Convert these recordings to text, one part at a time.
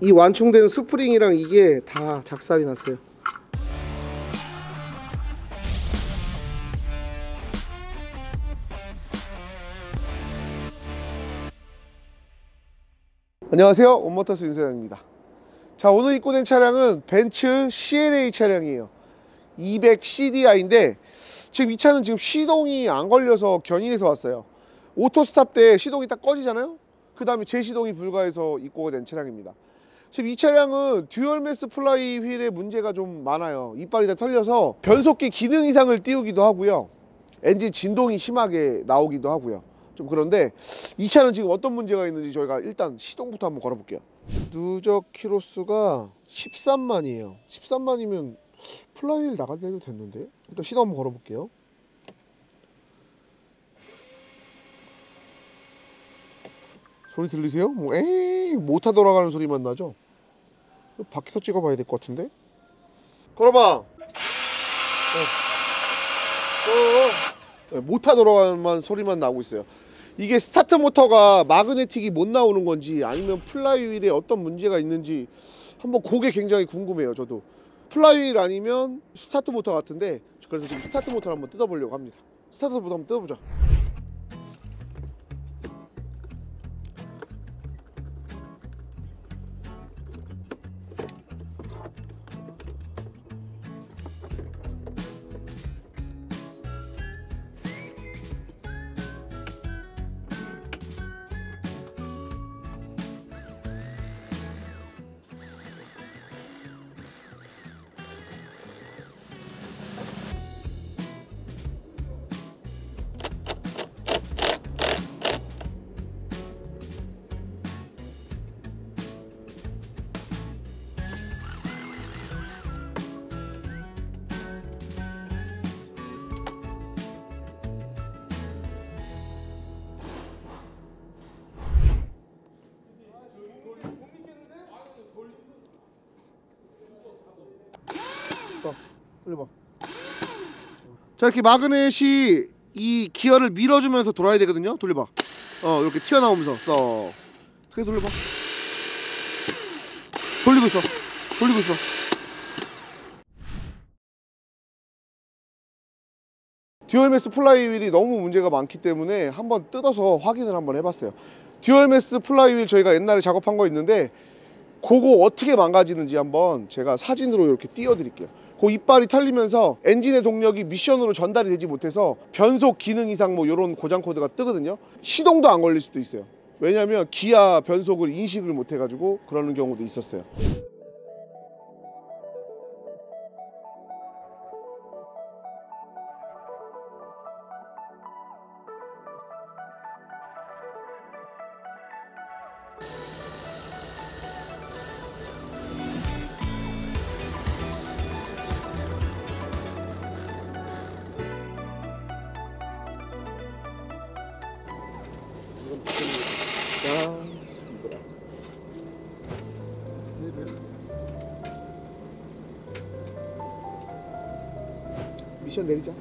이 완충된 스프링이랑 이게 다 작살이 났어요. 안녕하세요, 온모터스 윤세영입니다. 자, 오늘 입고된 차량은 벤츠 CLA 차량이에요. 200CDI인데 지금 이 차는 지금 시동이 안 걸려서 견인해서 왔어요. 오토스탑 때 시동이 딱 꺼지잖아요. 그 다음에 재시동이 불가해서 입고가 된 차량입니다. 지금 이 차량은 듀얼매스 플라이 휠에 문제가 좀 많아요. 이빨이 다 털려서 변속기 기능 이상을 띄우기도 하고요, 엔진 진동이 심하게 나오기도 하고요. 좀 그런데 이 차는 지금 어떤 문제가 있는지 저희가 일단 시동부터 한번 걸어볼게요. 누적 키로수가 13만이에요 13만이면 플라이휠 나갈 때도 됐는데, 일단 시동 한번 걸어볼게요. 소리 들리세요? 뭐 에이 모터 돌아가는 소리만 나죠? 밖에서 찍어봐야 될 것 같은데? 걸어봐. 모터 돌아가는 소리만 나고 있어요. 이게 스타트 모터가 마그네틱이 못 나오는 건지 아니면 플라이휠에 어떤 문제가 있는지 한번 그게 굉장히 궁금해요. 저도 플라이휠 아니면 스타트 모터 같은데, 그래서 지금 스타트 모터를 한번 뜯어보려고 합니다. 스타트 모터 한번 뜯어보자. 돌려봐. 자, 이렇게 마그넷이 이 기어를 밀어주면서 돌아야 되거든요. 돌려봐. 이렇게 튀어나오면서 썩. 크게 돌려봐. 돌리고 있어. 돌리고 있어. 듀얼매스 플라이휠이 너무 문제가 많기 때문에 한번 뜯어서 확인을 한번 해봤어요. 듀얼매스 플라이휠 저희가 옛날에 작업한 거 있는데 그거 어떻게 망가지는지 한번 제가 사진으로 이렇게 띄워드릴게요. 그 이빨이 털리면서 엔진의 동력이 미션으로 전달이 되지 못해서 변속 기능 이상 뭐 이런 고장 코드가 뜨거든요. 시동도 안 걸릴 수도 있어요. 왜냐면 기아 변속을 인식을 못 해가지고 그러는 경우도 있었어요. 미션 내리자.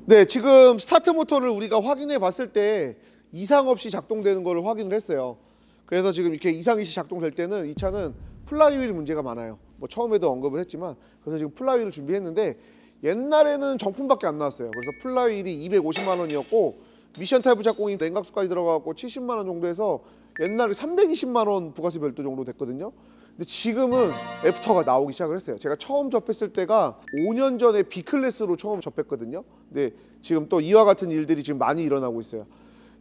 네, 지금 스타트 모터를 우리가 확인해 봤을 때 이상 없이 작동되는 거를 확인을 했어요. 그래서 지금 이렇게 이상이 작동될 때는 이 차는 플라이휠 문제가 많아요. 뭐 처음에도 언급을 했지만, 그래서 지금 플라이휠을 준비했는데 옛날에는 정품밖에 안 나왔어요. 그래서 플라이휠이 250만 원이었고 미션 타입 작공이 냉각수까지 들어가고 70만 원 정도 해서 옛날에 320만 원 부가세 별도 정도 됐거든요. 근데 지금은 애프터가 나오기 시작을 했어요. 제가 처음 접했을 때가 5년 전에 B클래스로 처음 접했거든요. 근데 지금 또 이와 같은 일들이 지금 많이 일어나고 있어요.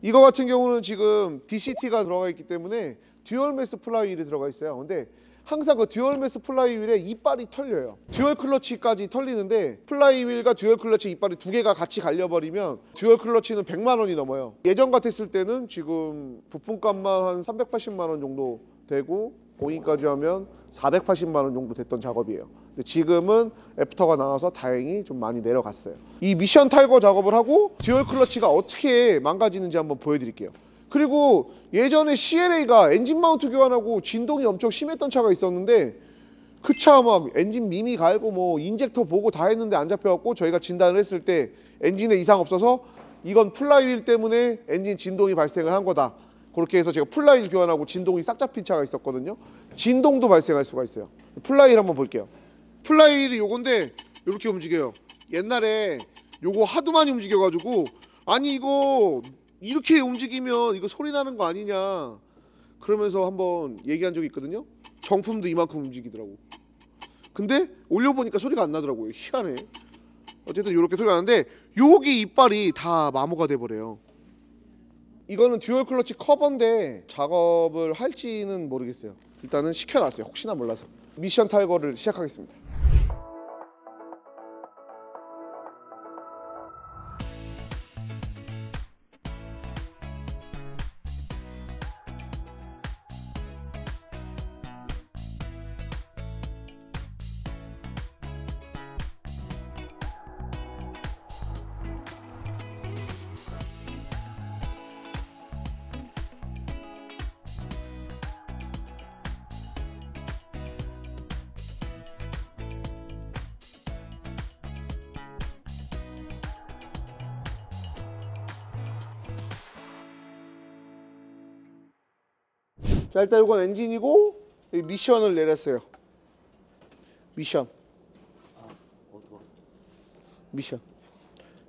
이거 같은 경우는 지금 DCT가 들어가 있기 때문에 듀얼매스 플라이휠이 들어가 있어요. 근데 항상 그 듀얼매스 플라이휠에 이빨이 털려요. 듀얼 클러치까지 털리는데 플라이휠과 듀얼 클러치 이빨이 두 개가 같이 갈려버리면 듀얼 클러치는 100만 원이 넘어요. 예전 같았을 때는 지금 부품값만 한 380만 원 정도 되고 공인까지 하면 480만 원 정도 됐던 작업이에요. 근데 지금은 애프터가 나와서 다행히 좀 많이 내려갔어요. 이 미션 탈거 작업을 하고 듀얼 클러치가 어떻게 망가지는지 한번 보여드릴게요. 그리고 예전에 CLA가 엔진 마운트 교환하고 진동이 엄청 심했던 차가 있었는데 그 차 막 엔진 미미 갈고 뭐 인젝터 보고 다 했는데 안 잡혀갖고 저희가 진단을 했을 때 엔진에 이상 없어서 이건 플라이휠 때문에 엔진 진동이 발생을 한 거다. 그렇게 해서 제가 플라이휠 교환하고 진동이 싹 잡힌 차가 있었거든요. 진동도 발생할 수가 있어요. 플라이휠 한번 볼게요. 플라이휠이 요건데 이렇게 움직여요. 옛날에 요거 하도 많이 움직여가지고 아니 이거 이렇게 움직이면 이거 소리 나는 거 아니냐 그러면서 한번 얘기한 적이 있거든요. 정품도 이만큼 움직이더라고. 근데 올려보니까 소리가 안 나더라고요. 희한해. 어쨌든 이렇게 소리가 나는데 여기 이빨이 다 마모가 돼버려요. 이거는 듀얼 클러치 커버인데 작업을 할지는 모르겠어요. 일단은 시켜놨어요. 혹시나 몰라서. 미션 탈거를 시작하겠습니다. 자, 일단 이건 엔진이고 미션을 내렸어요. 미션.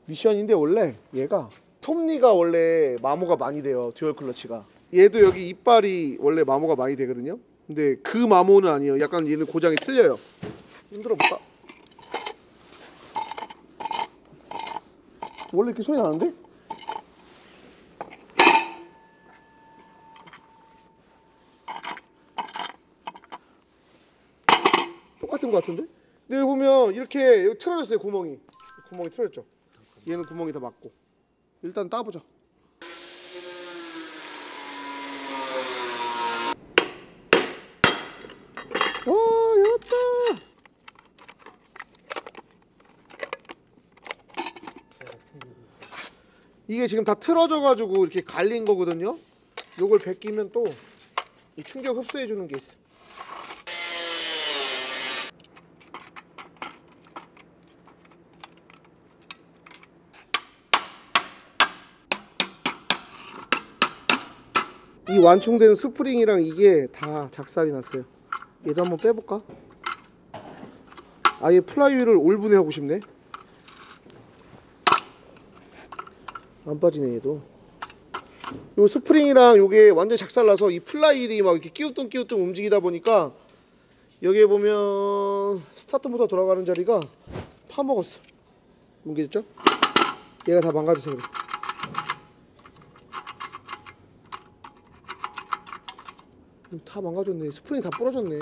미션인데 원래 얘가 톱니가 원래 마모가 많이 돼요. 듀얼 클러치가. 얘도 여기 이빨이 원래 마모가 많이 되거든요. 근데 그 마모는 아니에요. 약간 얘는 고장이 틀려요. 흔들어 볼까? 원래 이렇게 소리 나는데? 똑같은 것 같은데? 근데 여기 보면 이렇게 여기 틀어졌어요. 구멍이 틀어졌죠. 얘는 구멍이 다 맞고. 일단 따보자. 와, 열었다. 이게 지금 다 틀어져 가지고 이렇게 갈린 거거든요. 요걸 벗기면 또 이 충격 흡수해 주는 게 있어. 이 완충된 스프링이랑 이게 다 작살이 났어요. 얘도 한번 빼볼까? 아예 플라이휠을 올분해 하고 싶네. 안 빠지네 얘도. 요 스프링이랑 요게 완전 작살나서 이 플라이휠이 막 이렇게 끼우뚱 움직이다 보니까 여기에 보면 스타트 모터 돌아가는 자리가 파먹었어. 뭉개졌죠? 얘가 다 망가져서 그래. 다 망가졌네. 스프링이 다 부러졌네.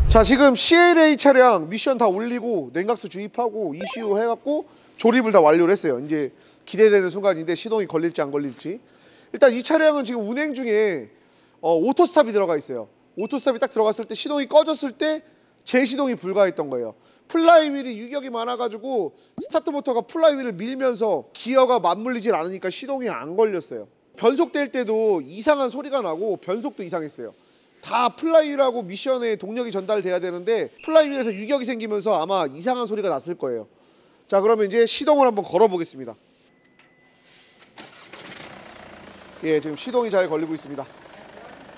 자, 지금 CLA 차량 미션 다 올리고 냉각수 주입하고 ECU 해갖고 조립을 다 완료를 했어요. 이제 기대되는 순간인데 시동이 걸릴지 안 걸릴지. 일단 이 차량은 지금 운행 중에 오토스탑이 들어가 있어요. 오토스탑이 딱 들어갔을 때 시동이 꺼졌을 때 재시동이 불가했던 거예요. 플라이휠이 유격이 많아가지고 스타트 모터가 플라이휠을 밀면서 기어가 맞물리질 않으니까 시동이 안 걸렸어요. 변속될 때도 이상한 소리가 나고 변속도 이상했어요. 다 플라이휠하고 미션에 동력이 전달돼야 되는데 플라이휠에서 유격이 생기면서 아마 이상한 소리가 났을 거예요. 자, 그러면 이제 시동을 한번 걸어 보겠습니다. 예, 지금 시동이 잘 걸리고 있습니다.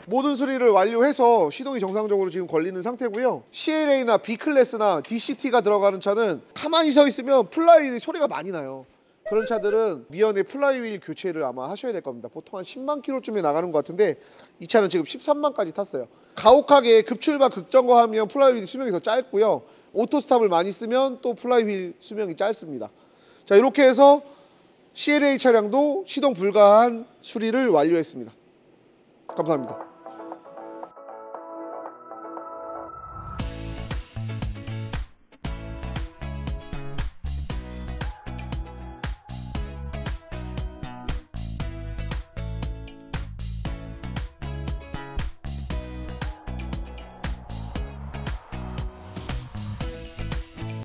모든 수리를 완료해서 시동이 정상적으로 지금 걸리는 상태고요. CLA나 B클래스나 DCT가 들어가는 차는 가만히 서 있으면 플라이휠이 소리가 많이 나요. 그런 차들은 미연의 플라이휠 교체를 아마 하셔야 될 겁니다. 보통 한 10만 킬로쯤에 나가는 것 같은데 이 차는 지금 13만까지 탔어요. 가혹하게 급출발 급점거하면 플라이휠 수명이 더 짧고요. 오토스탑을 많이 쓰면 또 플라이휠 수명이 짧습니다. 자, 이렇게 해서 CLA 차량도 시동 불가한 수리를 완료했습니다. 감사합니다.